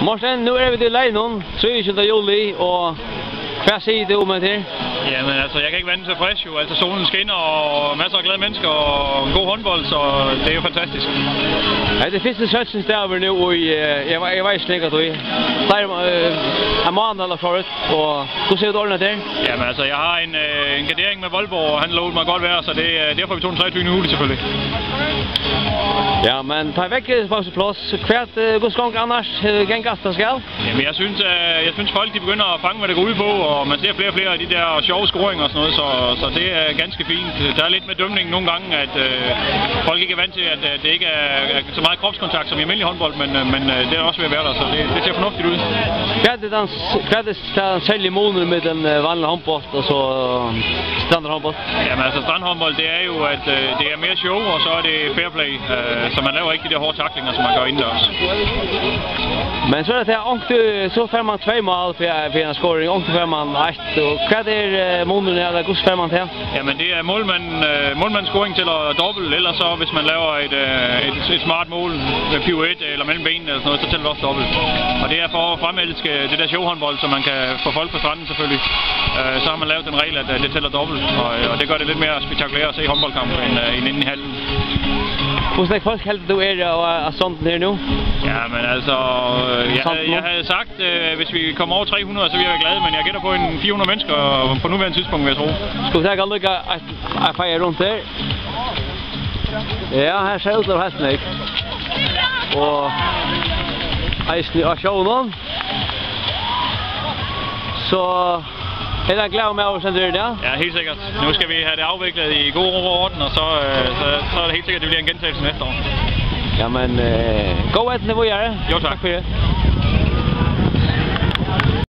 Morten, nu vi til Leinon, 23. juli, og hvad siger du om det? Jamen altså, jeg kan ikke vande så frisk jo. Altså solen skinner, og masser af glade mennesker, og en god håndbold, så det er jo fantastisk. Ja, det første sølsens der var nu i, jeg var i slækker, du i. Der er morgen eller forret, og du ser du ordentligt der? Jamen altså, jeg har en gardering med Voldborg, og han lovede mig godt være, så det er derfor vi tog den 23. juli selvfølgelig. Ja, men tag væk pauseplads. Hvert godsgång annars gengast der skal? Jamen jeg synes folk de begynder at fange, hvad det går ud på, og man ser flere og flere af de der sjove scoringer og sådan noget, så det er ganske fint. Der er lidt med dømningen nogle gange, at folk ikke er vant til, at det ikke er så meget kropskontakt som i almindelig håndbold, men det er også ved at være der, så det ser fornuftigt ud. Hvad er det den særlige måned med den vanlige håndbold og så standardhåndbold? Jamen altså strandhåndbold, det er jo, at det er mere show, og så er det fair play, så man laver ikke de der hårde taklinger, som man gør indendørs. Men så er det her, så får man 2 mål for en scoring, og får man 1. Og hvad er måneden her, eller hvordan får man her? Jamen det er målmandens scoring tæller dobbelt, eller så hvis man laver et smart mål med pirouet eller mellem benene eller sådan noget, så tæller det også dobbelt. Og det er for at fremelske det der showhåndbold, så man kan få folk på stranden selvfølgelig. Så har man lavet den regel, at det tæller dobbelt, og det gør det lidt mere spektakulært at se håndboldkamp end inde i hallen. Hvordan folk heldig du og sådan her nu? Ja, men altså, jeg havde sagt, hvis vi kommer over 300, så vil jeg være glad, men jeg gætter på en 400 mennesker på nuværende tidspunkt, vil jeg tro. Skal vi tage alle lykke at fejre rundt der? Ja, her ser ud af hesten ikke. Og eisen og sjånen. Så er der glad med at sende det der? Ja, helt sikkert. Nu skal vi have det afviklet i god ro og orden, og så er det helt sikkert, at det bliver en gentagelse næste år. Jamen, god at det var jeg. Jo, tak.